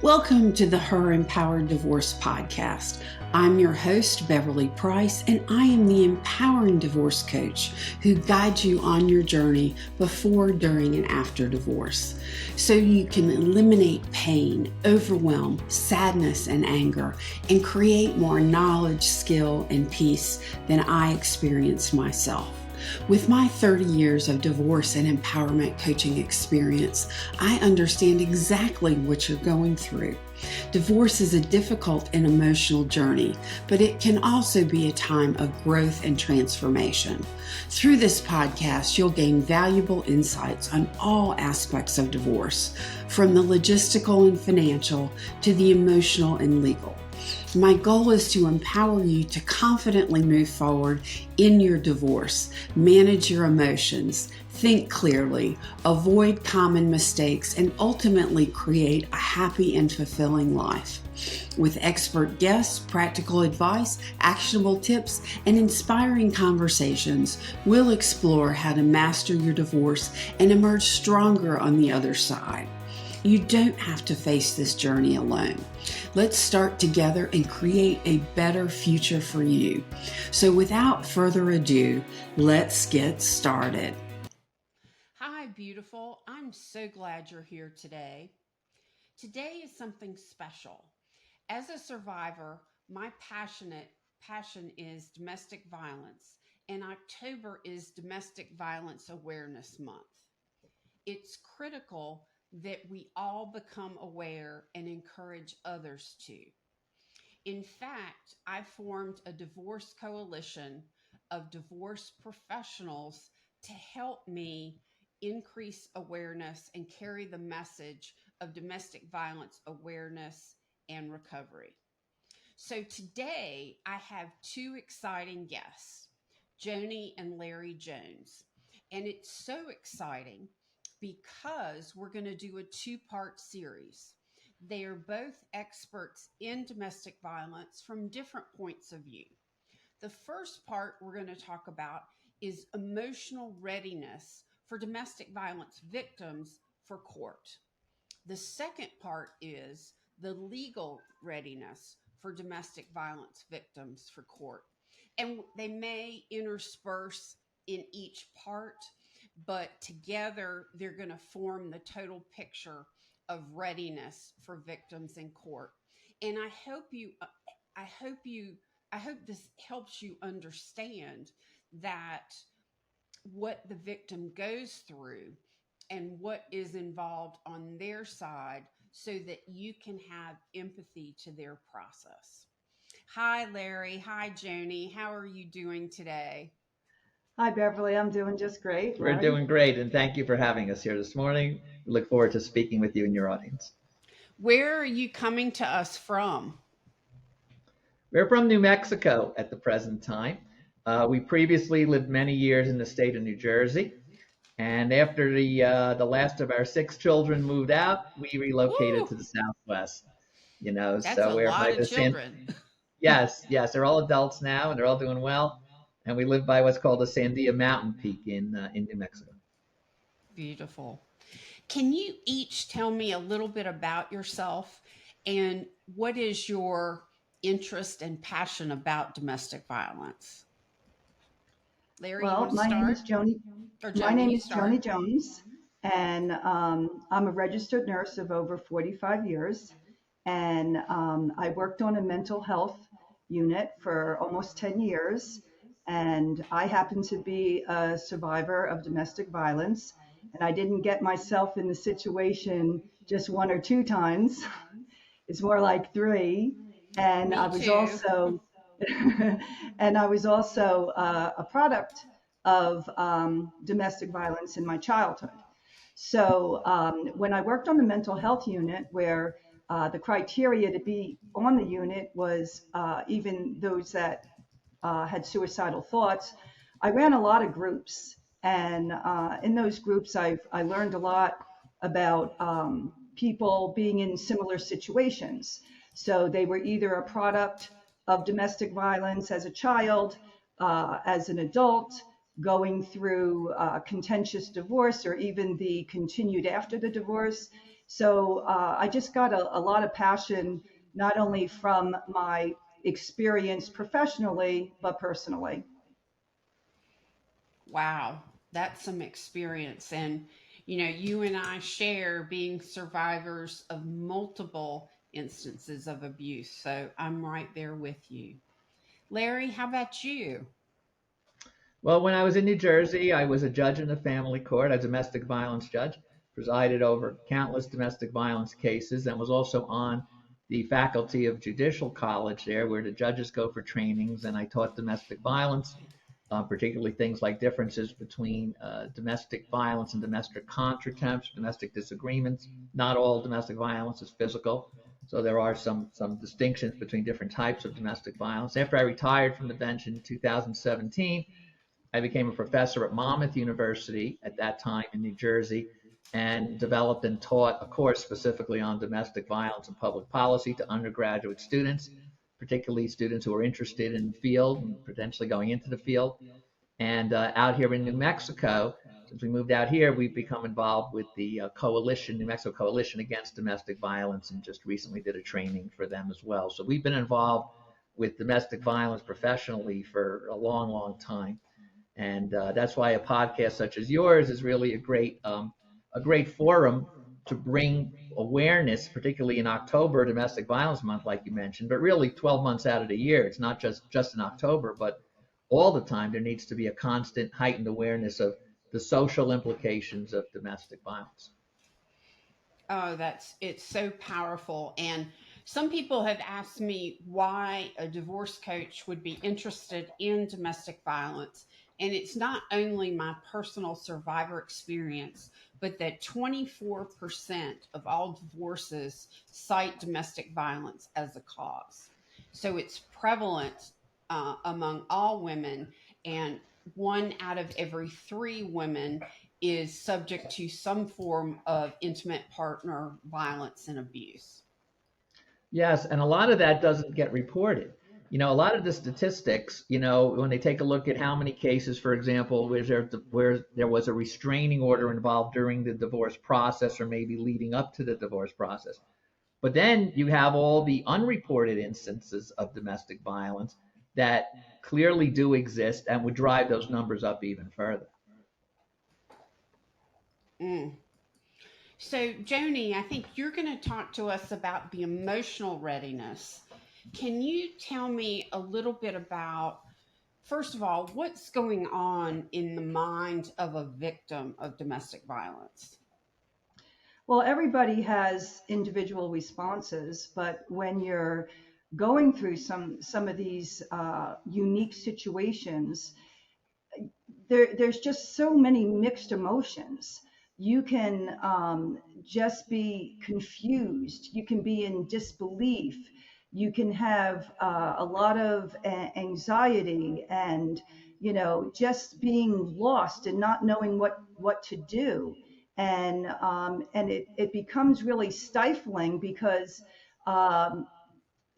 Welcome to the Her Empowered Divorce Podcast. I'm your host, Beverly Price, and I am the empowering divorce coach who guides you on your journey before, during, and after divorce so you can eliminate pain, overwhelm, sadness, and anger, and create more knowledge, skill, and peace than I experienced myself. With my 30 years of divorce and empowerment coaching experience, I understand exactly what you're going through. Divorce is a difficult and emotional journey, but it can also be a time of growth and transformation. Through this podcast, you'll gain valuable insights on all aspects of divorce, from the logistical and financial to the emotional and legal. My goal is to empower you to confidently move forward in your divorce, manage your emotions, think clearly, avoid common mistakes, and ultimately create a happy and fulfilling life. With expert guests, practical advice, actionable tips, and inspiring conversations, we'll explore how to master your divorce and emerge stronger on the other side. You don't have to face this journey alone. Let's start together and create a better future for you. So without further ado, let's get started. Hi, beautiful. I'm so glad you're here today. Today is something special. As a survivor, my passion is domestic violence, and October is Domestic Violence Awareness Month. It's critical that we all become aware and encourage others to. In fact, I formed a divorce coalition of divorce professionals to help me increase awareness and carry the message of domestic violence awareness and recovery. So today I have two exciting guests, Joni and Larry Jones. And it's so exciting because we're going to do a two-part series. They are both experts in domestic violence from different points of view. The first part we're going to talk about is emotional readiness for domestic violence victims for court. The second part is the legal readiness for domestic violence victims for court. And they may intersperse in each part, but together they're going to form the total picture of readiness for victims in court. And I hope this helps you understand that what the victim goes through and what is involved on their side so that you can have empathy to their process. Hi, Larry. Hi, Joni. How are you doing today? Hi, Beverly. I'm doing just great. We're doing great, and thank you for having us here this morning. We look forward to speaking with you and your audience. Where are you coming to us from? We're from New Mexico at the present time. We previously lived many years in the state of New Jersey, and after the last of our 6 children moved out, we relocated Woo, to the Southwest. that's a So we're lot by of the children. yes, they're all adults now, and they're all doing well. And we live by what's called the Sandia Mountain Peak in New Mexico. Beautiful. Can you each tell me a little bit about yourself and what is your interest and passion about domestic violence? Larry, you Well, want to start? Or my Joni, name you is start. Joni Jones, and I'm a registered nurse of over 45 years. And I worked on a mental health unit for almost 10 years. And I happen to be a survivor of domestic violence. And I didn't get myself in the situation just one or two times. It's more like three. And I Me was too. also, and I was also a product of domestic violence in my childhood. So when I worked on the mental health unit, where the criteria to be on the unit was even those that had suicidal thoughts, I ran a lot of groups. And in those groups, I learned a lot about people being in similar situations. So they were either a product of domestic violence as a child, as an adult, going through contentious divorce, or even the continued after the divorce. So I just got a lot of passion, not only from my experience professionally, but personally. Wow, that's some experience. And, you and I share being survivors of multiple instances of abuse. So I'm right there with you. Larry, how about you? Well, when I was in New Jersey, I was a judge in the family court, a domestic violence judge, presided over countless domestic violence cases, and was also on the faculty of judicial college there, where the judges go for trainings. And I taught domestic violence, particularly things like differences between domestic violence and domestic contretemps, domestic disagreements. Not all domestic violence is physical, so there are some distinctions between different types of domestic violence. After I retired from the bench in 2017, I became a professor at Monmouth University at that time in New Jersey, and developed and taught a course specifically on domestic violence and public policy to undergraduate students, particularly students who are interested in the field and potentially going into the field. And out here in New Mexico, since we moved out here, we've become involved with the New Mexico Coalition Against Domestic Violence, and just recently did a training for them as well. So we've been involved with domestic violence professionally for a long, long time. And that's why a podcast such as yours is really a great forum to bring awareness, particularly in October, Domestic Violence Month, like you mentioned, but really 12 months out of the year. It's not just in October, but all the time there needs to be a constant heightened awareness of the social implications of domestic violence. Oh, it's so powerful. And some people have asked me why a divorce coach would be interested in domestic violence. And it's not only my personal survivor experience, but that 24% of all divorces cite domestic violence as a cause. So it's prevalent among all women, and one out of every three women is subject to some form of intimate partner violence and abuse. Yes, and a lot of that doesn't get reported. A lot of the statistics, when they take a look at how many cases, for example, where there was a restraining order involved during the divorce process or maybe leading up to the divorce process. But then you have all the unreported instances of domestic violence that clearly do exist and would drive those numbers up even further. Mm. So, Joni, I think you're going to talk to us about the emotional readiness. Can you tell me a little bit about, first of all, what's going on in the mind of a victim of domestic violence? Well, everybody has individual responses, but when you're going through some of these unique situations, there's just so many mixed emotions. You can just be confused. You can be in disbelief. You can have a lot of anxiety, and just being lost and not knowing what to do. And it becomes really stifling because um,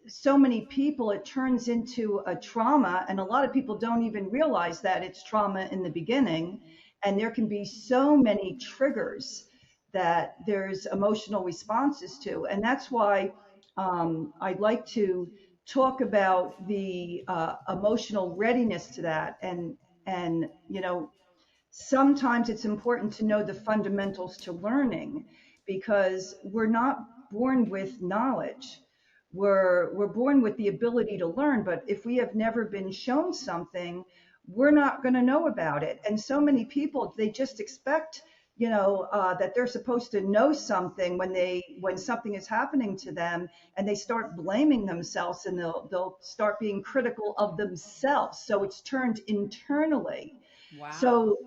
so many people, it turns into a trauma, and a lot of people don't even realize that it's trauma in the beginning. And there can be so many triggers that there's emotional responses to. And that's why I'd like to talk about the emotional readiness to that. And sometimes it's important to know the fundamentals to learning, because we're not born with knowledge. We're born with the ability to learn, but if we have never been shown something, we're not going to know about it. And so many people, they just expect, that they're supposed to know something when something is happening to them, and they start blaming themselves, and they'll start being critical of themselves. So it's turned internally. Wow. So,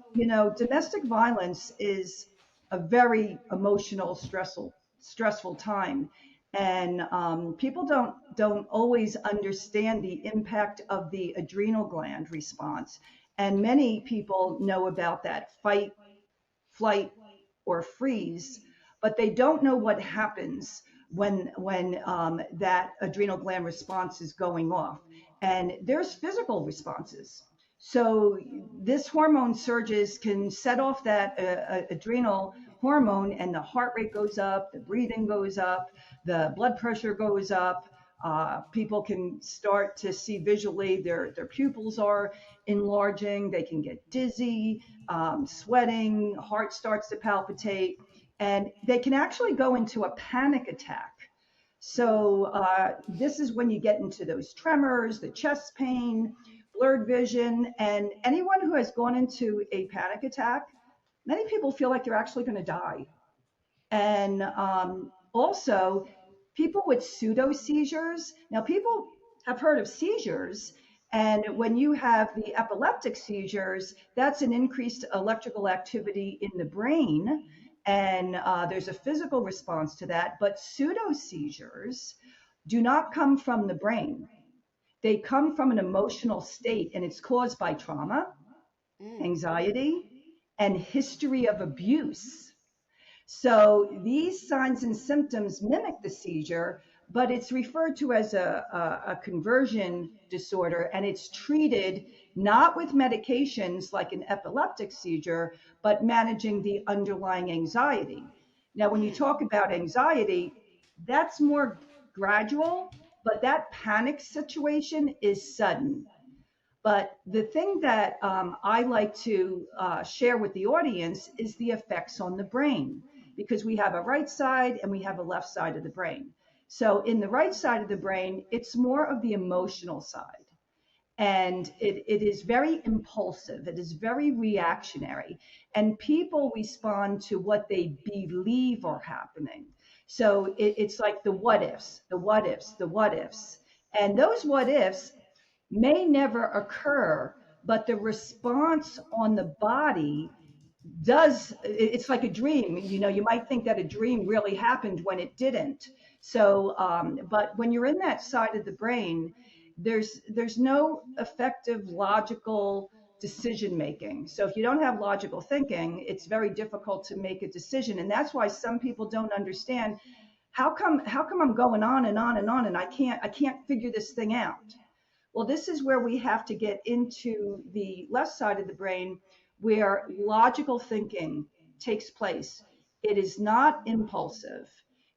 domestic violence is a very emotional, stressful time. And people don't always understand the impact of the adrenal gland response. And many people know about that fight, flight, or freeze, but they don't know what happens when that adrenal gland response is going off. And there's physical responses. So this hormone surges can set off that adrenal hormone, and the heart rate goes up, the breathing goes up, the blood pressure goes up. People can start to see visually their pupils are enlarging. They can get dizzy, sweating, heart starts to palpitate, and they can actually go into a panic attack. So this is when you get into those tremors, the chest pain, blurred vision, and anyone who has gone into a panic attack, many people feel like they're actually going to die. And also, people with pseudo seizures. Now, people have heard of seizures, and when you have the epileptic seizures, that's an increased electrical activity in the brain, and there's a physical response to that. But pseudo seizures do not come from the brain. They come from an emotional state, and it's caused by trauma, anxiety, and history of abuse. So these signs and symptoms mimic the seizure, but it's referred to as a conversion disorder, and it's treated not with medications like an epileptic seizure, but managing the underlying anxiety. Now, when you talk about anxiety, that's more gradual, but that panic situation is sudden. But the thing that I like to share with the audience is the effects on the brain, because we have a right side and we have a left side of the brain. So in the right side of the brain, it's more of the emotional side. And it is very impulsive, it is very reactionary, and people respond to what they believe are happening. So it's like the what ifs, the what ifs, the what ifs. And those what ifs may never occur, but the response on the body does. It's like a dream. You might think that a dream really happened when it didn't. So but when you're in that side of the brain, there's no effective logical decision making. So if you don't have logical thinking, it's very difficult to make a decision, and that's why some people don't understand how come I'm going on and on and on, and I can't figure this thing out. Well, this is where we have to get into the left side of the brain, where logical thinking takes place. It is not impulsive.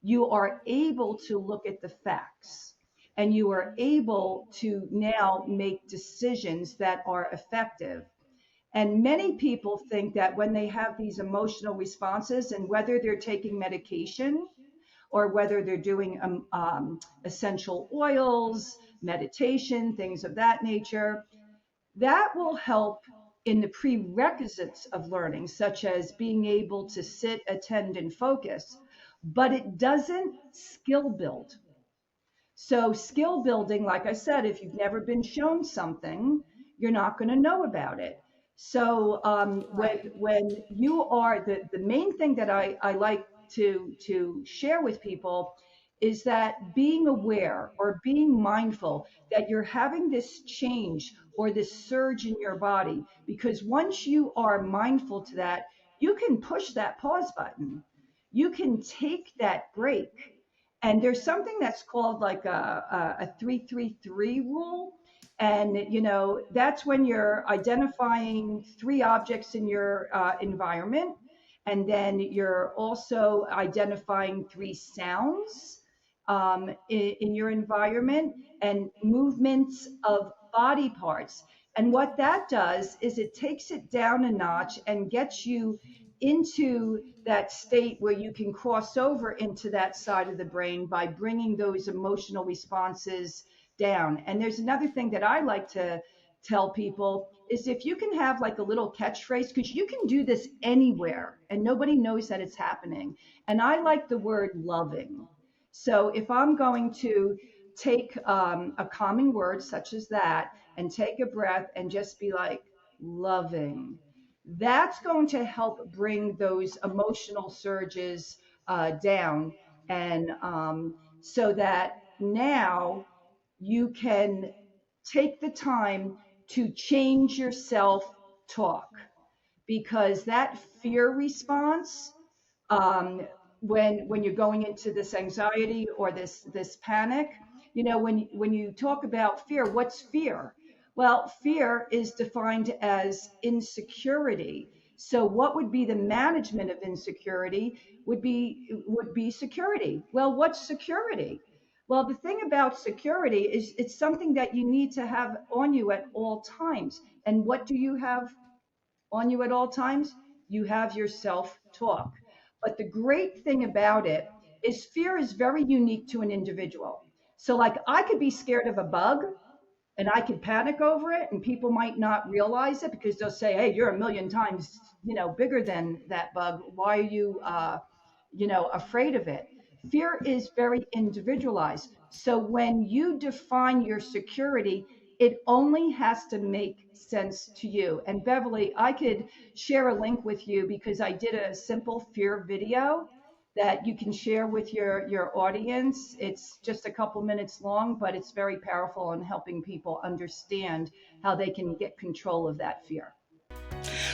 You are able to look at the facts, and you are able to now make decisions that are effective. And many people think that when they have these emotional responses, and whether they're taking medication or whether they're doing essential oils, meditation, things of that nature, that will help in the prerequisites of learning, such as being able to sit, attend, and focus, but it doesn't skill build. So skill building, like I said, if you've never been shown something, you're not going to know about it. So when you are the main thing that I like to share with people is that being aware or being mindful that you're having this change or this surge in your body, because once you are mindful to that, you can push that pause button. You can take that break. And there's something that's called like a 333 rule. And, that's when you're identifying three objects in your environment. And then you're also identifying three sounds in your environment, and movements of body parts. And what that does is it takes it down a notch and gets you into that state where you can cross over into that side of the brain by bringing those emotional responses down. And there's another thing that I like to tell people is, if you can have like a little catchphrase, because you can do this anywhere and nobody knows that it's happening. And I like the word loving. So if I'm going to take a calming word such as that and take a breath and just be like, loving, that's going to help bring those emotional surges down. And so that now you can take the time to change your self talk, because that fear response, when you're going into this anxiety or this panic, when you talk about fear, what's fear? Well, fear is defined as insecurity. So what would be the management of insecurity would be security. Well, what's security? Well, the thing about security is it's something that you need to have on you at all times. And what do you have on you at all times? You have your self-talk. But the great thing about it is fear is very unique to an individual. So like I could be scared of a bug and I could panic over it, and people might not realize it because they'll say, "Hey, you're a million times, bigger than that bug. Why are you, afraid of it?" Fear is very individualized. So when you define your security, it only has to make sense to you. And Beverly, I could share a link with you because I did a simple fear video that you can share with your audience. It's just a couple minutes long, but it's very powerful in helping people understand how they can get control of that fear.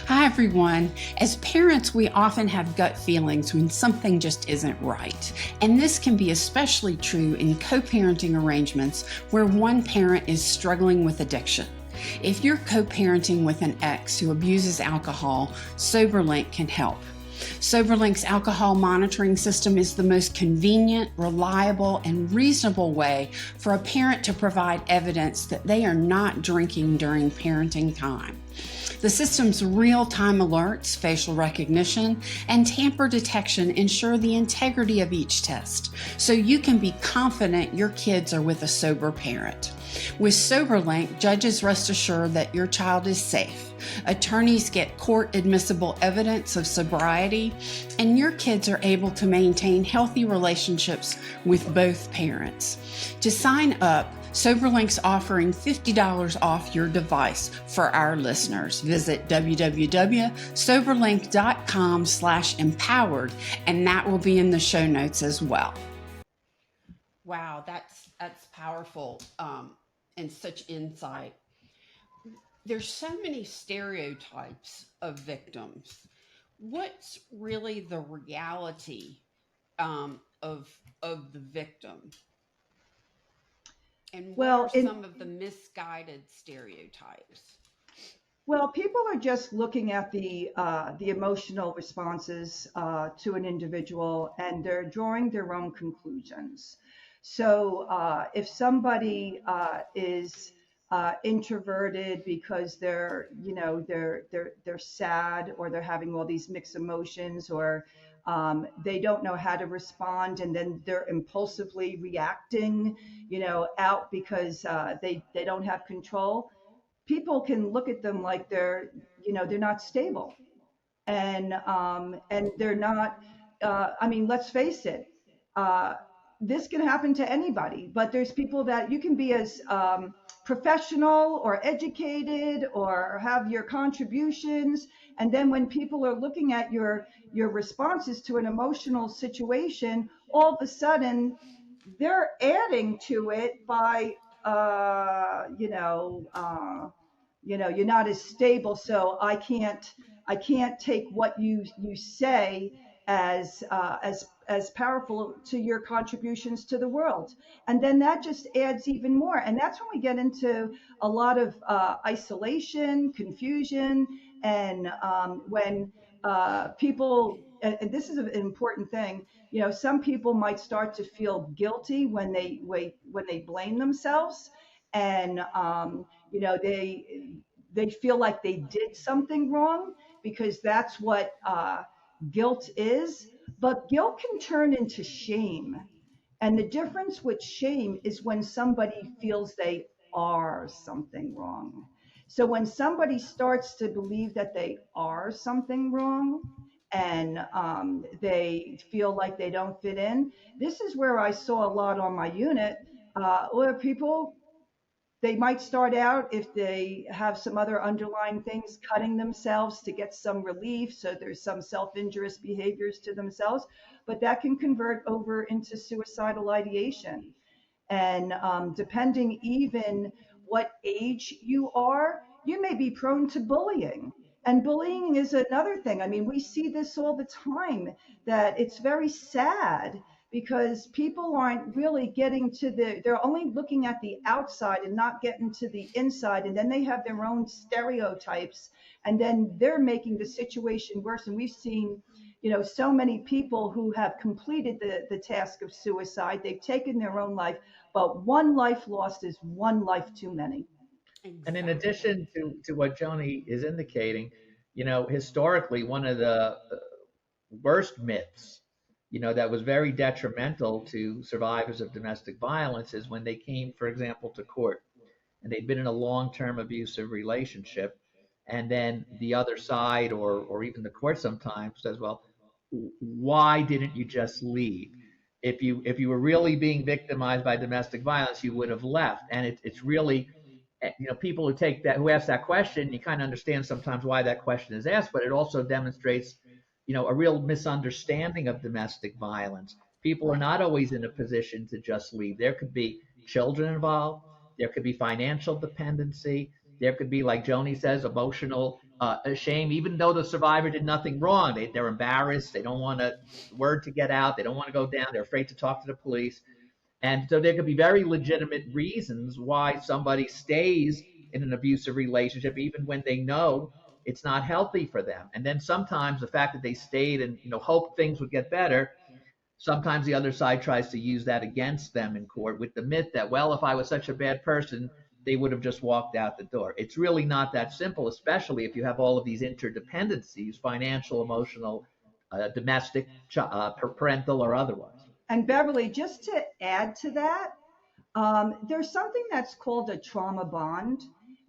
Hi, everyone. As parents, we often have gut feelings when something just isn't right. And this can be especially true in co-parenting arrangements where one parent is struggling with addiction. If you're co-parenting with an ex who abuses alcohol, SoberLink can help. SoberLink's alcohol monitoring system is the most convenient, reliable, and reasonable way for a parent to provide evidence that they are not drinking during parenting time. The system's real-time alerts, facial recognition, and tamper detection ensure the integrity of each test, so you can be confident your kids are with a sober parent. With SoberLink, judges rest assured that your child is safe. Attorneys get court-admissible evidence of sobriety, and your kids are able to maintain healthy relationships with both parents. To sign up, SoberLink's offering $50 off your device for our listeners. Visit www.soberlink.com/empowered, and that will be in the show notes as well. Wow, that's powerful and such insight. There's so many stereotypes of victims. What's really the reality of the victim? And what are some of the misguided stereotypes? Well, people are just looking at the emotional responses to an individual, and they're drawing their own conclusions. So if somebody is introverted because they're sad, or they're having all these mixed emotions, or they don't know how to respond, and then they're impulsively reacting, out because they don't have control. People can look at them like they're not stable, and they're not. I mean, let's face it. Uh, this can happen to anybody, but there's people that you can be as professional or educated or have your contributions, and then when people are looking at your responses to an emotional situation, all of a sudden they're adding to it by you're not as stable, so I can't take what you say as powerful to your contributions to the world. And then that just adds even more, and that's when we get into a lot of isolation, confusion, and when people, and this is an important thing, some people might start to feel guilty when they blame themselves, and they feel like they did something wrong, because that's what guilt is. But guilt can turn into shame, and the difference with shame is when somebody feels they are something wrong. So when somebody starts to believe that they are something wrong, and they feel like they don't fit in, this is where I saw a lot on my unit, where people, they might start out, if they have some other underlying things, cutting themselves to get some relief. So there's some self-injurious behaviors to themselves, but that can convert over into suicidal ideation. And depending even what age you are, you may be prone to bullying. And bullying is another thing. I mean, we see this all the time, that it's very sad because people aren't really getting to they're only looking at the outside and not getting to the inside. And then they have their own stereotypes, and then they're making the situation worse. And we've seen, so many people who have completed the task of suicide. They've taken their own life, but one life lost is one life too many. Exactly. And in addition to what Joni is indicating, historically, one of the worst myths, that was very detrimental to survivors of domestic violence is when they came, for example, to court and they'd been in a long-term abusive relationship. And then the other side, or even the court sometimes says, well, why didn't you just leave? If you were really being victimized by domestic violence, you would have left. And it's really, people who ask that question, you kind of understand sometimes why that question is asked, but it also demonstrates, a real misunderstanding of domestic violence. People are not always in a position to just leave. There could be children involved. There could be financial dependency. There could be, like Joni says, emotional shame, even though the survivor did nothing wrong. They're embarrassed. They don't want the word to get out. They don't want to go down. They're afraid to talk to the police. And so there could be very legitimate reasons why somebody stays in an abusive relationship, even when they know it's not healthy for them. And then sometimes the fact that they stayed and hoped things would get better, sometimes the other side tries to use that against them in court with the myth that, well, if I was such a bad person, they would have just walked out the door. It's really not that simple, especially if you have all of these interdependencies, financial, emotional, domestic, parental, or otherwise. And Beverly, just to add to that, there's something that's called a trauma bond,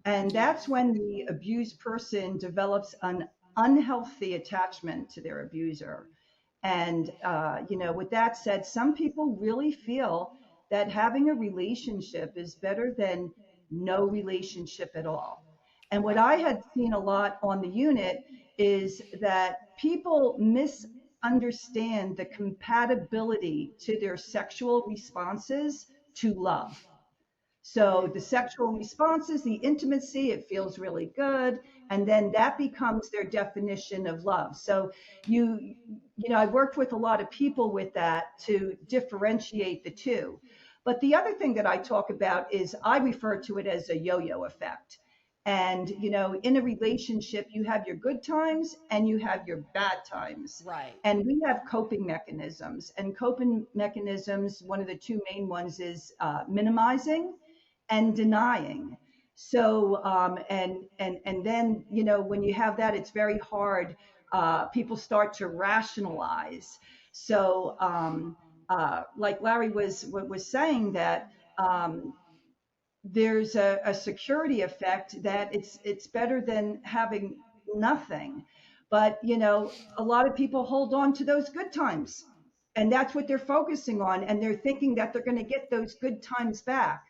and that's when the abused person develops an unhealthy attachment to their abuser. And, with that said, some people really feel that having a relationship is better than no relationship at all. And what I had seen a lot on the unit is that people misunderstand the compatibility to their sexual responses to love. So the sexual responses, the intimacy, it feels really good. And then that becomes their definition of love. So I worked with a lot of people with that to differentiate the two. But the other thing that I talk about is I refer to it as a yo-yo effect. And, in a relationship, you have your good times and you have your bad times. Right. And we have coping mechanisms. And coping mechanisms, one of the two main ones is minimizing and denying. So, and then, when you have that, it's very hard. People start to rationalize. So, like Larry was saying that, there's a security effect that it's better than having nothing. But, a lot of people hold on to those good times, and that's what they're focusing on. And they're thinking that they're going to get those good times back.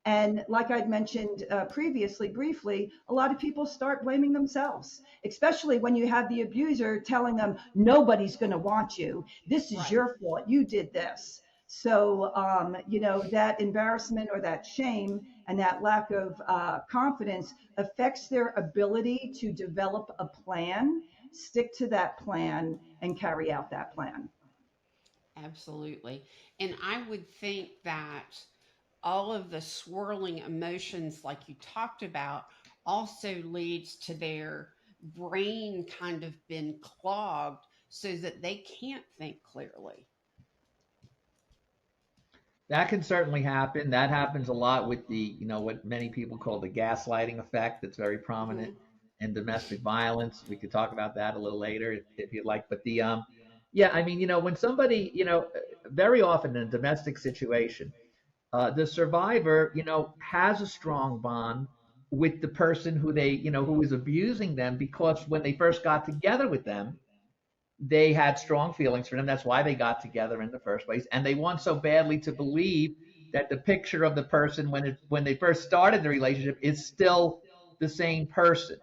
And like I'd mentioned previously, briefly, a lot of people start blaming themselves, especially when you have the abuser telling them, nobody's going to want you. This is your fault. You did this. So, that embarrassment or that shame and that lack of confidence affects their ability to develop a plan, stick to that plan, and carry out that plan. Absolutely. And I would think that all of the swirling emotions, like you talked about, also leads to their brain kind of been clogged so that they can't think clearly. That can certainly happen. That happens a lot with the, what many people call the gaslighting effect. That's very prominent in domestic violence. We could talk about that a little later if you'd like. But yeah, I mean, when somebody, very often in a domestic situation, the survivor, has a strong bond with the person who who is abusing them, because when they first got together with them, they had strong feelings for them. That's why they got together in the first place. And they want so badly to believe that the picture of the person when they first started the relationship is still the same person.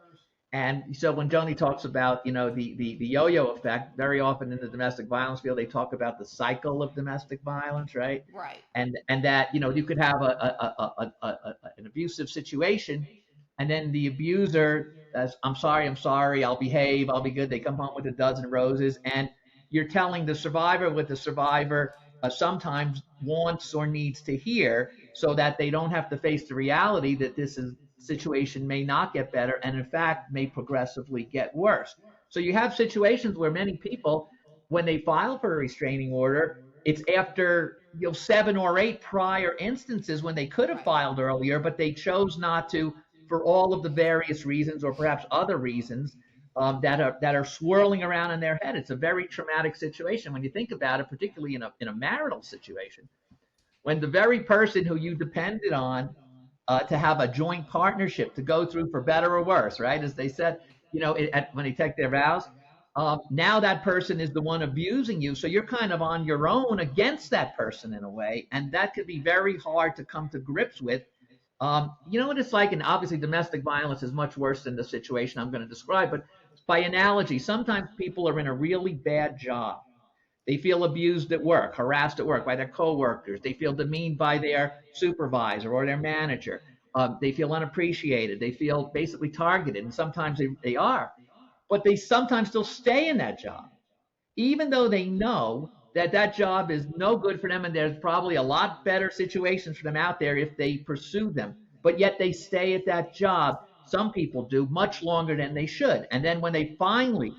And so when Joni talks about, the yo-yo effect, very often in the domestic violence field, they talk about the cycle of domestic violence, right? Right. And that, you could have an abusive situation, and then the abuser says, I'm sorry, I'll behave, I'll be good. They come home with a dozen roses, and you're telling the survivor what the survivor sometimes wants or needs to hear, so that they don't have to face the reality that situation may not get better, and in fact may progressively get worse. So you have situations where many people, when they file for a restraining order, it's after 7 or 8 prior instances when they could have filed earlier, but they chose not to for all of the various reasons, or perhaps other reasons, that are swirling around in their head. It's a very traumatic situation when you think about it, particularly in a marital situation, when the very person who you depended on to have a joint partnership to go through for better or worse, right? As they said, when they take their vows, now that person is the one abusing you. So you're kind of on your own against that person in a way. And that could be very hard to come to grips with. You know what it's like? And obviously, domestic violence is much worse than the situation I'm going to describe. But by analogy, sometimes people are in a really bad job. They feel abused at work, harassed at work by their coworkers. They feel demeaned by their supervisor or their manager. They feel unappreciated. They feel basically targeted, and sometimes they are. But they sometimes still stay in that job, even though they know that that job is no good for them, and there's probably a lot better situations for them out there if they pursue them. But yet they stay at that job. Some people do much longer than they should. And then when they finally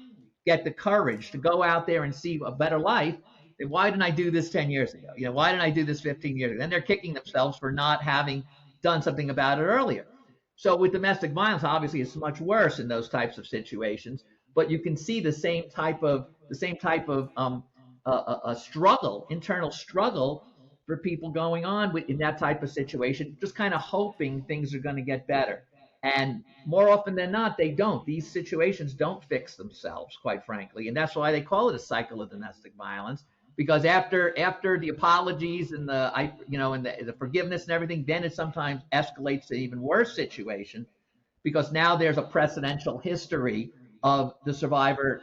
get the courage to go out there and see a better life, then why didn't I do this 10 years ago? Why didn't I do this 15 years ago? Then they're kicking themselves for not having done something about it earlier. So with domestic violence, obviously it's much worse in those types of situations, but you can see the same type of a struggle, internal struggle for people going on in that type of situation, just kind of hoping things are going to get better. And more often than not, they don't. These situations don't fix themselves, quite frankly, and that's why they call it a cycle of domestic violence. Because after the apologies and the forgiveness and everything, then it sometimes escalates to an even worse situation, because now there's a precedential history of the survivor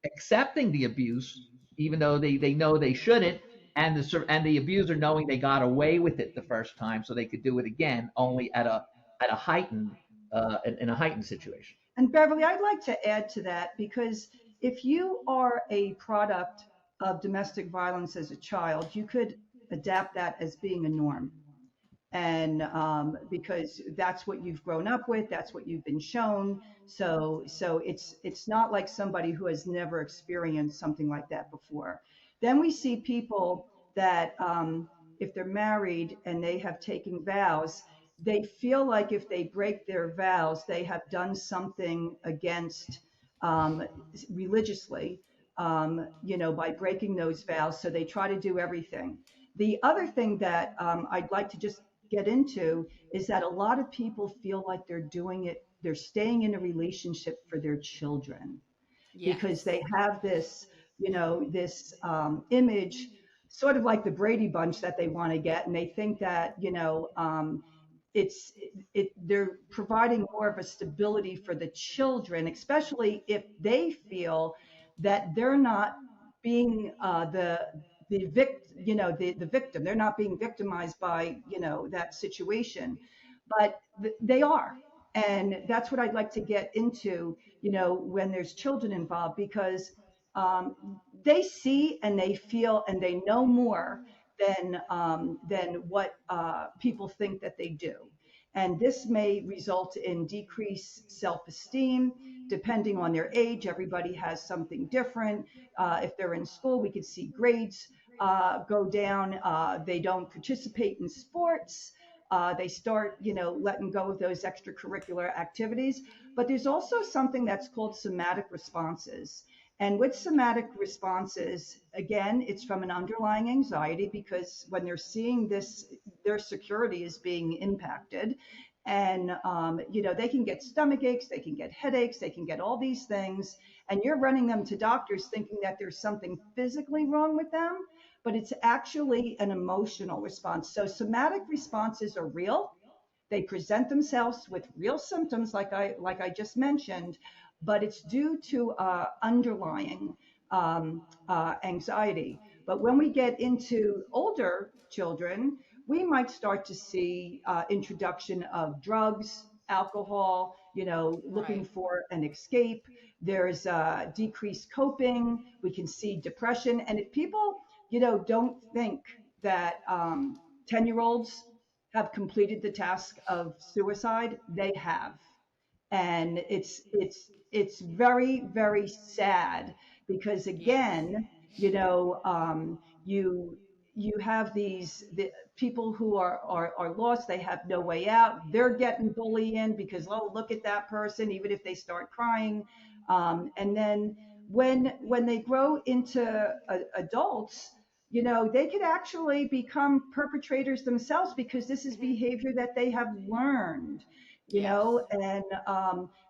accepting the abuse, even though they know they shouldn't, and the abuser knowing they got away with it the first time, so they could do it again, only at a heightened in a heightened situation. And Beverly, I'd like to add to that, because if you are a product of domestic violence as a child, you could adapt that as being a norm. And because that's what you've grown up with, that's what you've been shown. So it's not like somebody who has never experienced something like that before. Then we see people that if they're married and they have taken vows, they feel like if they break their vows, they have done something against religiously, by breaking those vows. So they try to do everything. The other thing that I'd like to just get into is that a lot of people feel like they're staying in a relationship for their children, because they have this, this image, sort of like the Brady Bunch that they want to get, and they think that, they're providing more of a stability for the children, especially if they feel that they're not being the victim. They're not being victimized by that situation, but they are. And that's what I'd like to get into, when there's children involved, because they see and they feel and they know more than what people think that they do. And this may result in decreased self-esteem depending on their age. Everybody has something different. If they're in school, we could see grades go down. They don't participate in sports. They start, letting go of those extracurricular activities. But there's also something that's called somatic responses. And with somatic responses, again, it's from an underlying anxiety, because when they're seeing this, their security is being impacted. And, they can get stomach aches, they can get headaches, they can get all these things. And you're running them to doctors thinking that there's something physically wrong with them, but it's actually an emotional response. So somatic responses are real. They present themselves with real symptoms, like I just mentioned, but it's due to underlying anxiety. But when we get into older children, we might start to see introduction of drugs, alcohol, looking for an escape. There's decreased coping. We can see depression. And if people, don't think that 10-year-olds have completed the task of suicide. They have. And it's very, very sad because Yes. again, you you have the people who are lost. They have no way out. They're getting bullied because, oh, look at that person, even if they start crying. And then when they grow into adults, they could actually become perpetrators themselves because this is Hmm. behavior that they have learned. Yes. And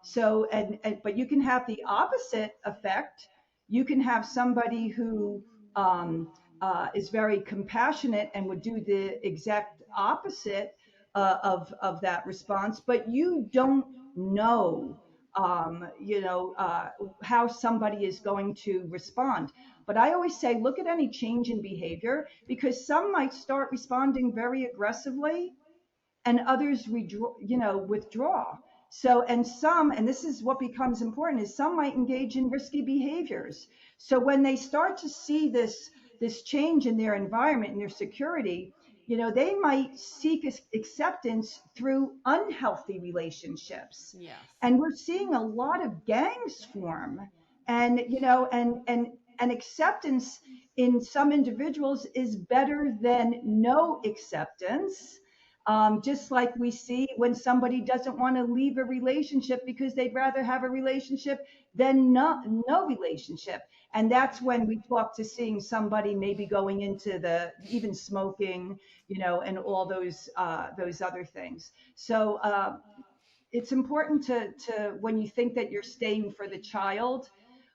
so but you can have the opposite effect. You can have somebody who um, is very compassionate and would do the exact opposite of that response, but you don't know, how somebody is going to respond. But I always say, look at any change in behavior because some might start responding very aggressively and others withdraw. So, and this is what becomes important, is some might engage in risky behaviors. So when they start to see this change in their environment and their security, they might seek acceptance through unhealthy relationships. Yes. And we're seeing a lot of gangs form, and and acceptance in some individuals is better than no acceptance. Just like we see when somebody doesn't want to leave a relationship because they'd rather have a relationship than no relationship. And Right. that's when we talk to seeing somebody maybe going into the even smoking, and all those other things. So it's important to when you think that you're staying for the child,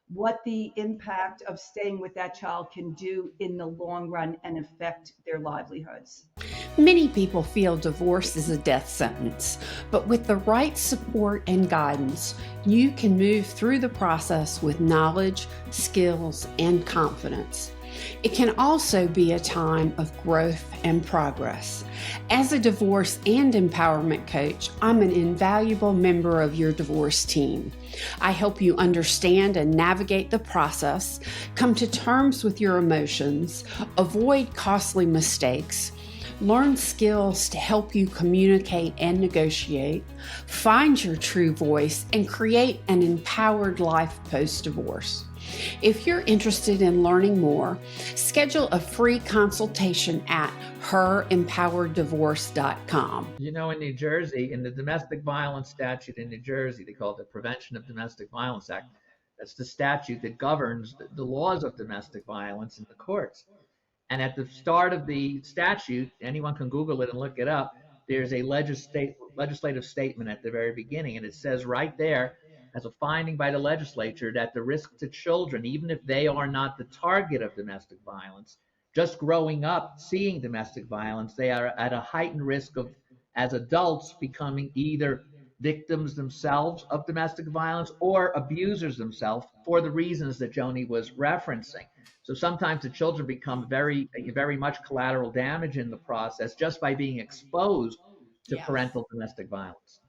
what the impact of staying with that child can do in the long run and affect their livelihoods. Many people feel divorce is a death sentence, but with the right support and guidance, you can move through the process with knowledge, skills, and confidence. It can also be a time of growth and progress. As a divorce and empowerment coach, I'm an invaluable member of your divorce team. I help you understand and navigate the process, come to terms with your emotions, avoid costly mistakes, learn skills to help you communicate and negotiate, find your true voice, and create an empowered life post-divorce. If you're interested in learning more, schedule a free consultation at herempowereddivorce.com. In New Jersey, in the domestic violence statute in New Jersey, they call it the Prevention of Domestic Violence Act. That's the statute that governs the laws of domestic violence in the courts. And at the start of the statute, anyone can Google it and look it up. There's a legislative statement at the very beginning, and it says right there, as a finding by the legislature, that the risk to children, even if they are not the target of domestic violence, just growing up seeing domestic violence, they are at a heightened risk of, as adults, becoming either victims themselves of domestic violence or abusers themselves for the reasons that Joni was referencing. So sometimes the children become very, very much collateral damage in the process just by being exposed to Yes. parental domestic violence.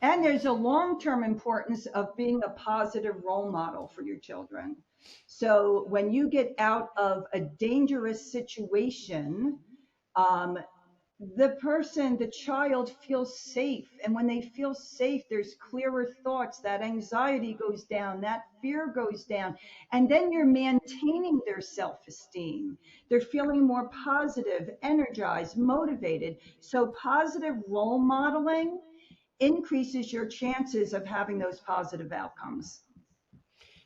And there's a long-term importance of being a positive role model for your children. So when you get out of a dangerous situation, um, the child feels safe. And when they feel safe, there's clearer thoughts. That anxiety goes down, that fear goes down. And then you're maintaining their self-esteem. They're feeling more positive, energized, motivated. So positive role modeling increases your chances of having those positive outcomes.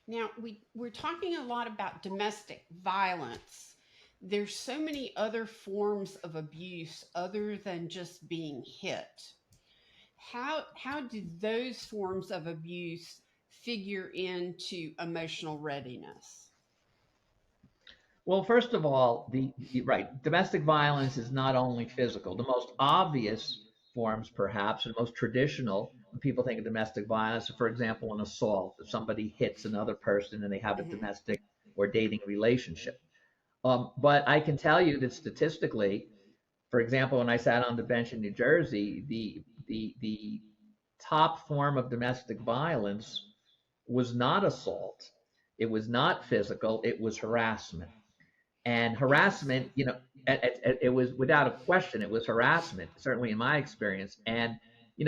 Now, we're talking a lot about domestic violence. There's so many other forms of abuse other than just being hit. How do those forms of abuse figure into emotional readiness? Well, first of all, right, domestic violence is not only physical. The most obvious forms, perhaps, and most traditional when people think of domestic violence, for example, an assault. If somebody hits another person and they have a Hmm. domestic or dating relationship. But I can tell you that statistically, for example, when I sat on the bench in New Jersey, the top form of domestic violence was not assault. It was not physical. It was harassment. And harassment, it was without a question, it was harassment, certainly in my experience. And,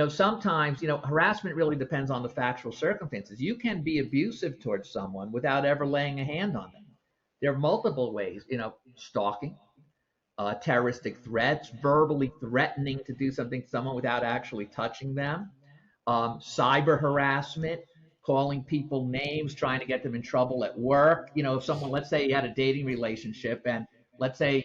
sometimes, harassment really depends on the factual circumstances. You can be abusive towards someone without ever laying a hand on them. There are multiple ways, stalking, terroristic threats, verbally threatening to do something to someone without actually touching them, cyber harassment, calling people names, trying to get them in trouble at work. If someone, let's say you had a dating relationship, and let's say,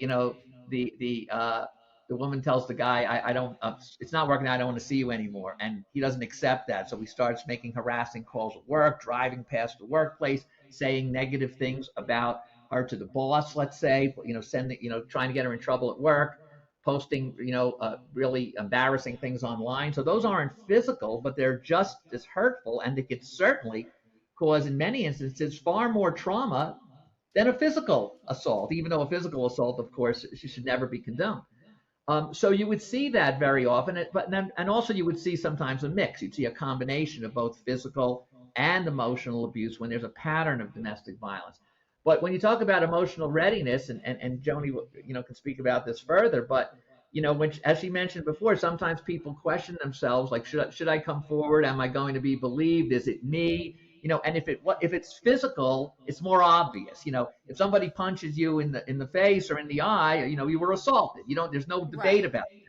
the woman tells the guy, I don't, it's not working out, I don't want to see you anymore. And he doesn't accept that. So he starts making harassing calls at work, driving past the workplace, saying negative things about her to the boss, let's say, sending, trying to get her in trouble at work, posting, really embarrassing things online. So those aren't physical, but they're just as hurtful, and they could certainly cause, in many instances, far more trauma than a physical assault, even though a physical assault, of course, should never be condoned. So you would see that very often, and also you would see sometimes a mix. You'd see a combination of both physical and emotional abuse when there's a pattern of domestic violence. But when you talk about emotional readiness, and Joni, can speak about this further, but when, as she mentioned before, sometimes people question themselves, like, should I come forward? Am I going to be believed? Is it me? And if it's physical, it's more obvious. If somebody punches you in the face or in the eye, you were assaulted. There's no debate about it.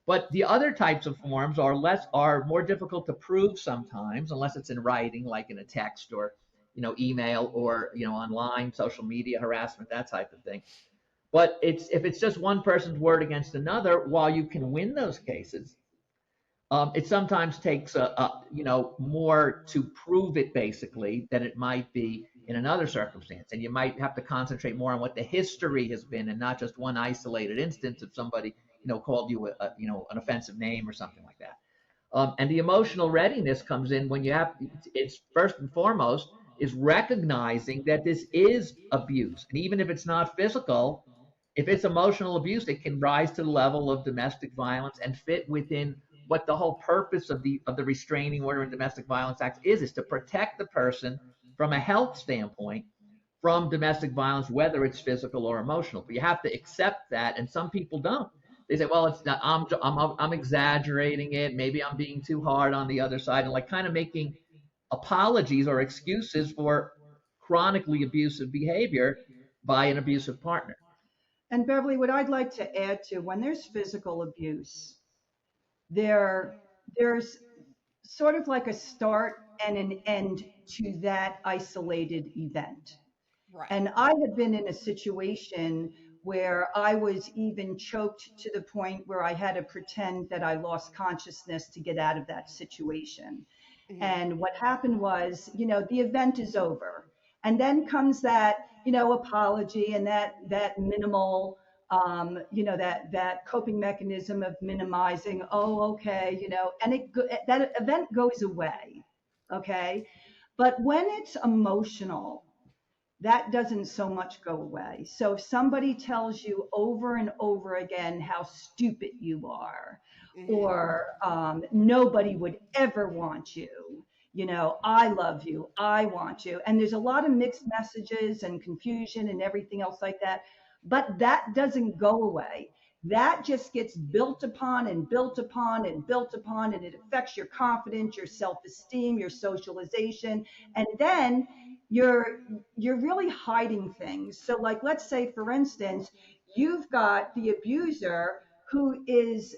But the other types of forms are more difficult to prove sometimes, unless it's in writing, like in a text or email, or online social media harassment, that type of thing. But if it's just one person's word against another, while you can win those cases, it sometimes takes more to prove it, basically, than it might be in another circumstance. And you might have to concentrate more on what the history has been, and not just one isolated instance of somebody called you an offensive name or something like that. And the emotional readiness comes in when it's first and foremost is recognizing that this is abuse. And even if it's not physical, if it's emotional abuse, it can rise to the level of domestic violence and fit within what the whole purpose of the Restraining Order and Domestic Violence Act is to protect the person from a health standpoint from domestic violence, whether it's physical or emotional. But you have to accept that, and some people don't. They say, well, it's not, I'm exaggerating it. Maybe I'm being too hard on the other side, and like kind of making apologies or excuses for chronically abusive behavior by an abusive partner. And Beverly, what I'd like to add to, when there's physical abuse, there's sort of like a start and an end to that isolated event. Right. And I had been in a situation where I was even choked to the point where I had to pretend that I lost consciousness to get out of that situation. Mhm. And what happened was, the event is over. And then comes that, apology and that minimal, that coping mechanism of minimizing, oh, okay, and that event goes away. Okay. But when it's emotional, that doesn't so much go away. So if somebody tells you over and over again how stupid you are, Mhm. or nobody would ever want you, I love you, I want you. And there's a lot of mixed messages and confusion and everything else like that. But that doesn't go away. That just gets built upon and built upon and built upon, and it affects your confidence, your self-esteem, your socialization. And then you're really hiding things. So like, let's say, for instance, you've got the abuser who is,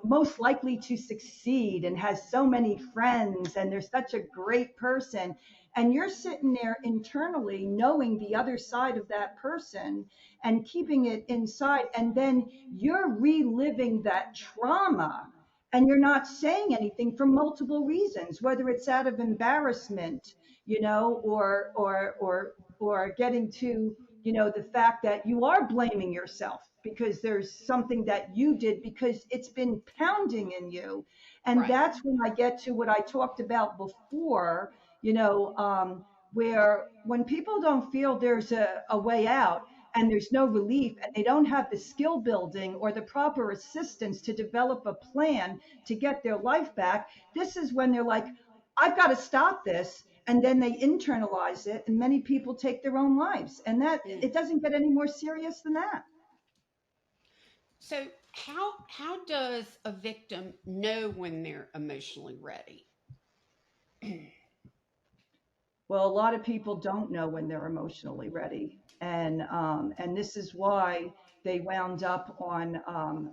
most likely to succeed and has so many friends and they're such a great person. And you're sitting there internally knowing the other side of that person and keeping it inside. And then you're reliving that trauma and you're not saying anything for multiple reasons, whether it's out of embarrassment, or getting to, the fact that you are blaming yourself because there's something that you did because it's been pounding in you. And Right. that's when I get to what I talked about before, where when people don't feel there's a way out and there's no relief and they don't have the skill building or the proper assistance to develop a plan to get their life back, this is when they're like, I've got to stop this. and then they internalize it, and many people take their own lives, and that Mm. it doesn't get any more serious than that. So how does a victim know when they're emotionally ready? Well, a lot of people don't know when they're emotionally ready, and this is why they wound up on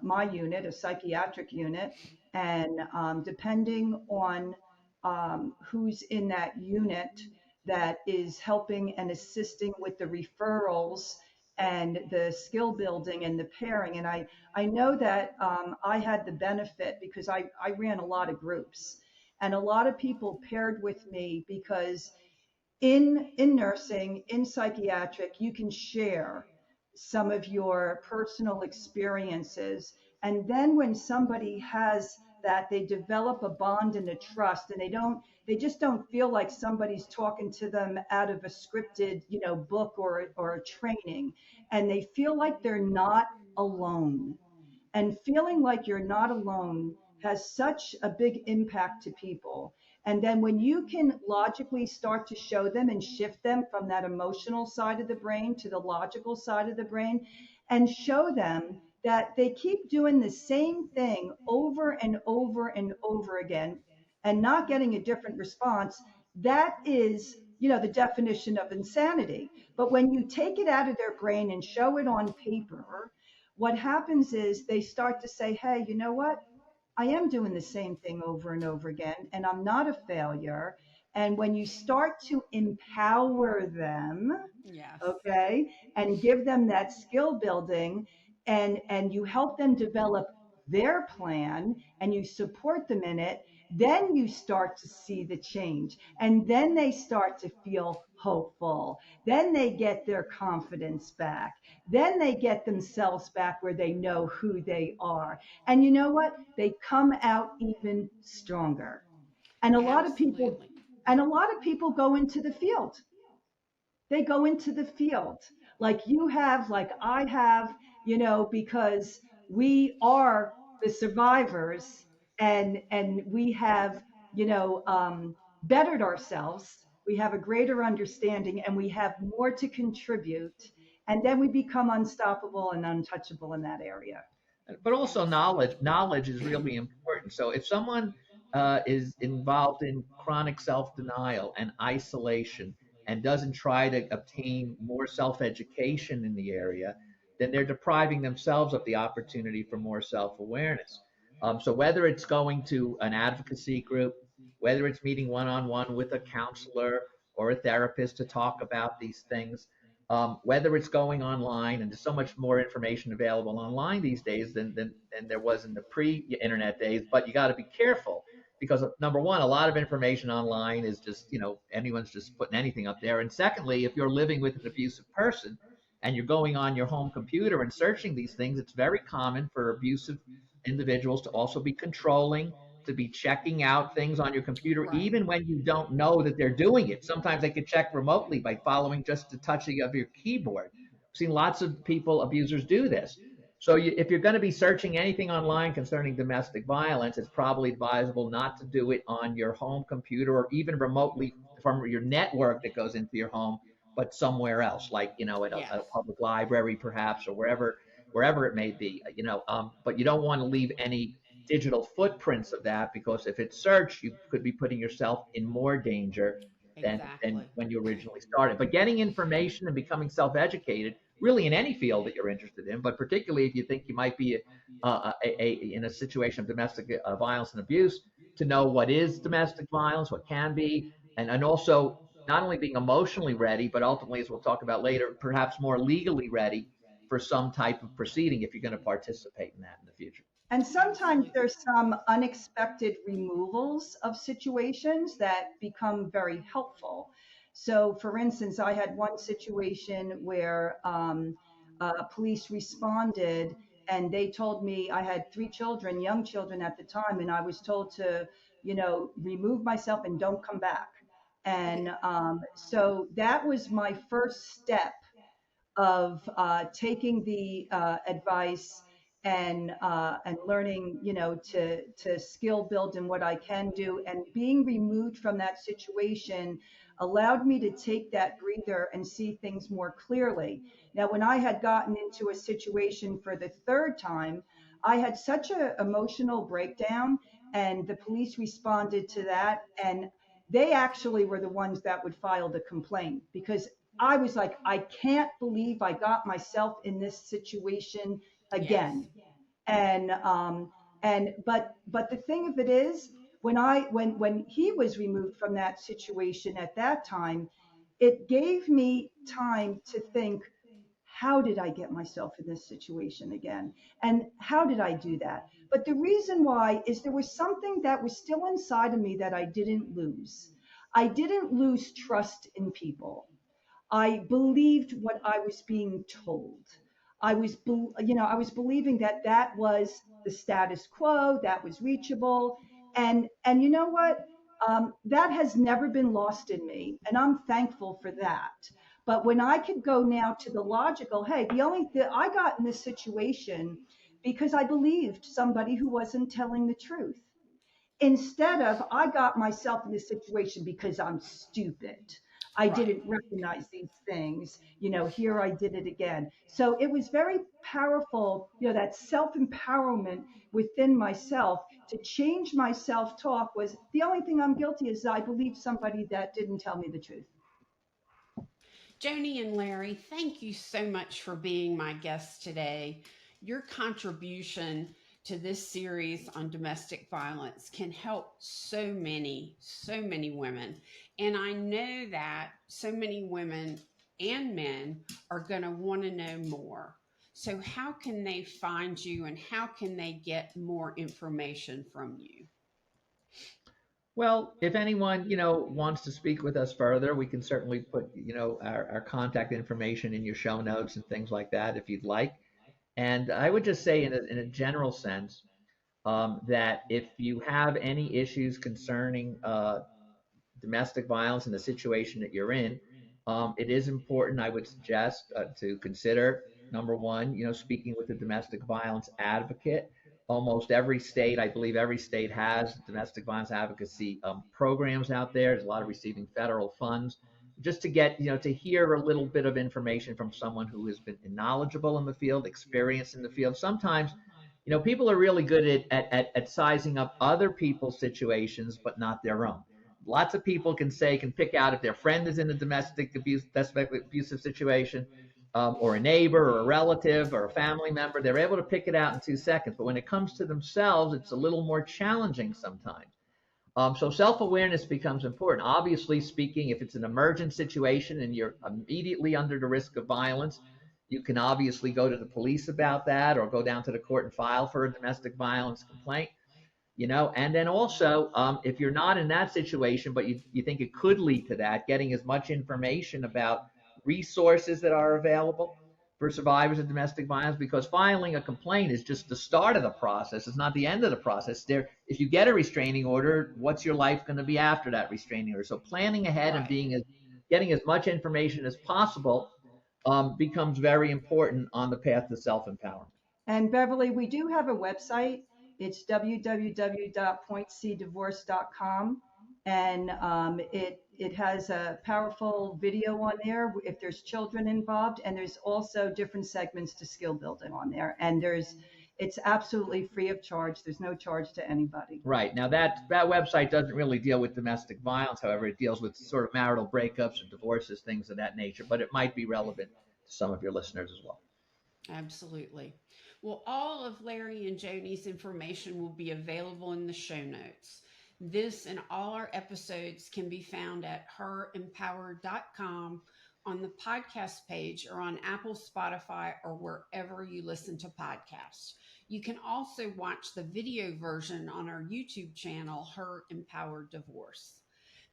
my unit, a psychiatric unit, and depending on who's in that unit that is helping and assisting with the referrals and the skill building and the pairing. And I know that I had the benefit because I ran a lot of groups, and a lot of people paired with me because in nursing, in psychiatric, you can share some of your personal experiences. And then when somebody has that, they develop a bond and a trust, and they just don't feel like somebody's talking to them out of a scripted, book or a training. And they feel like they're not alone. And feeling like you're not alone has such a big impact to people. And then when you can logically start to show them and shift them from that emotional side of the brain to the logical side of the brain and show them that they keep doing the same thing over and over and over again and not getting a different response, that is, the definition of insanity. But when you take it out of their brain and show it on paper, what happens is they start to say, hey, you know what? I am doing the same thing over and over again, and I'm not a failure. And when you start to empower them, Yes. okay, and give them that skill building, and you help them develop their plan and you support them in it, then you start to see the change, and then they start to feel hopeful, then they get their confidence back, then they get themselves back where they know who they are, and you know what, they come out even stronger. And a lot of people Absolutely. and a lot of people go into the field, they go into the field like you have, like I have, because we are the survivors, and we have, bettered ourselves. We have a greater understanding and we have more to contribute. And then we become unstoppable and untouchable in that area. But also knowledge is really important. So if someone is involved in chronic self-denial and isolation and doesn't try to obtain more self-education in the area, then they're depriving themselves of the opportunity for more self-awareness. So whether it's going to an advocacy group, whether it's meeting one-on-one with a counselor or a therapist to talk about these things, whether it's going online, and there's so much more information available online these days than there was in the pre-internet days. But you got to be careful because number one, a lot of information online is just, anyone's just putting anything up there. And secondly, if you're living with an abusive person and you're going on your home computer and searching these things, it's very common for abusive individuals to also be controlling, to be checking out things on your computer, Right. even when you don't know that they're doing it. Sometimes they could check remotely by following just the touching of your keyboard. I've seen lots of people, abusers, do this. So if you're going to be searching anything online concerning domestic violence, it's probably advisable not to do it on your home computer or even remotely from your network that goes into your home, but somewhere else, like at Yes. a public library perhaps, or wherever it may be. But you don't want to leave any digital footprints of that, because if it's searched, you could be putting yourself in more danger than Exactly. when you originally started. But getting information and becoming self-educated, really in any field that you're interested in, but particularly if you think you might be in a situation of domestic violence and abuse, to know what is domestic violence, what can be, and also not only being emotionally ready, but ultimately, as we'll talk about later, perhaps more legally ready for some type of proceeding if you're going to participate in that in the future. And sometimes Absolutely. there's some unexpected removals of situations that become very helpful. So, for instance, I had one situation where police responded and they told me I had 3 children, young children at the time, and I was told to, remove myself and don't come back. And so that was my first step of taking the advice and learning, to skill build in what I can do, and being removed from that situation allowed me to take that breather and see things more clearly. Now, when I had gotten into a situation for the third time, I had such an emotional breakdown, and the police responded to that, and they actually were the ones that would file the complaint, because I was like, I can't believe I got myself in this situation Yes. again. And but the thing of it is, when he was removed from that situation at that time, it gave me time to think, how did I get myself in this situation again? And how did I do that? But the reason why is there was something that was still inside of me that I didn't lose. I didn't lose trust in people. I believed what I was being told. I was believing that that was the status quo, that was reachable, and you know what? That has never been lost in me, and I'm thankful for that. But when I could go now to the logical, hey, I got in this situation because I believed somebody who wasn't telling the truth. Instead of, I got myself in this situation because I'm stupid. I Right. didn't recognize these things. Here I did it again. So it was very powerful, that self empowerment within myself to change my self talk. Was the only thing I'm guilty is I believed somebody that didn't tell me the truth. Joni and Larry, thank you so much for being my guests today. Your contribution to this series on domestic violence can help so many women. And I know that so many women and men are going to want to know more. So, how can they find you and how can they get more information from you? Well, if anyone, wants to speak with us further, we can certainly put, our contact information in your show notes and things like that if you'd like. And I would just say in a general sense, that if you have any issues concerning domestic violence in the situation that you're in, it is important, I would suggest, to consider, number one, speaking with a domestic violence advocate. Almost every state, I believe every state has domestic violence advocacy programs out there. There's a lot of receiving federal funds. Just to get, to hear a little bit of information from someone who has been knowledgeable in the field, experienced in the field. Sometimes, people are really good at sizing up other people's situations, but not their own. Lots of people can pick out if their friend is in a domestic abusive situation, or a neighbor or a relative or a family member. They're able to pick it out in 2 seconds. But when it comes to themselves, it's a little more challenging sometimes. So self-awareness becomes important. Obviously speaking, if it's an emergent situation and you're immediately under the risk of violence, you can obviously go to the police about that or go down to the court and file for a domestic violence complaint. And then also, if you're not in that situation, but you think it could lead to that, getting as much information about resources that are available for survivors of domestic violence, because filing a complaint is just the start of the process. It's not the end of the process. If you get a restraining order, what's your life going to be after that restraining order? So planning ahead and Right. getting as much information as possible becomes very important on the path to self-empowerment. And Beverly, we do have a website. It's www.pointcdivorce.com, and it has a powerful video on there if there's children involved, and there's also different segments to skill building on there. And it's absolutely free of charge. There's no charge to anybody. Right. Now that website doesn't really deal with domestic violence. However, it deals with sort of marital breakups or divorces, things of that nature, but it might be relevant to some of your listeners as well. Absolutely. Well, all of Larry and Joni's information will be available in the show notes. This and all our episodes can be found at herempowered.com, on the podcast page, or on Apple, Spotify, or wherever you listen to podcasts. You can also watch the video version on our YouTube channel, Her Empowered Divorce.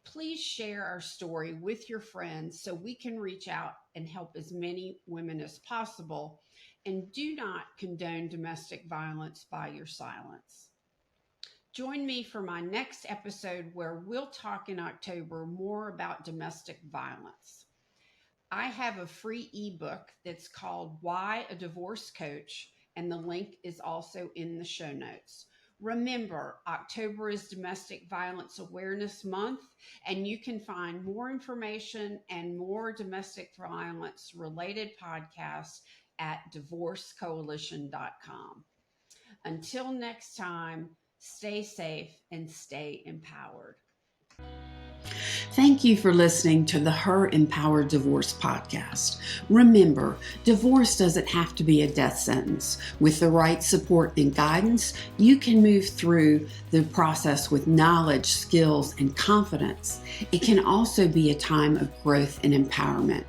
Please share our story with your friends so we can reach out and help as many women as possible. And do not condone domestic violence by your silence. Join me for my next episode where we'll talk in October more about domestic violence. I have a free ebook that's called Why a Divorce Coach, and the link is also in the show notes. Remember, October is Domestic Violence Awareness Month, and you can find more information and more domestic violence related podcasts at divorcecoalition.com. Until next time, stay safe and stay empowered. Thank you for listening to the Her Empowered Divorce podcast. Remember, divorce doesn't have to be a death sentence. With the right support and guidance, you can move through the process with knowledge, skills, and confidence. It can also be a time of growth and empowerment.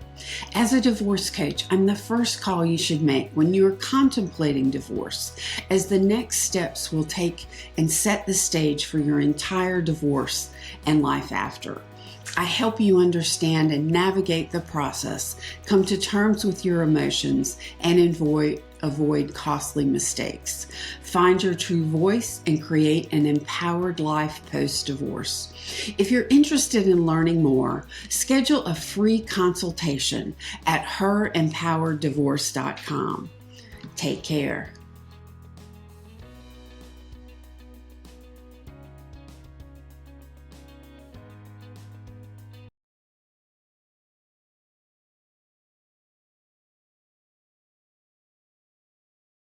As a divorce coach, I'm the first call you should make when you are contemplating divorce, as the next steps will take and set the stage for your entire divorce and life after. I help you understand and navigate the process, come to terms with your emotions, and avoid costly mistakes. Find your true voice and create an empowered life post-divorce. If you're interested in learning more, schedule a free consultation at herempowereddivorce.com. Take care.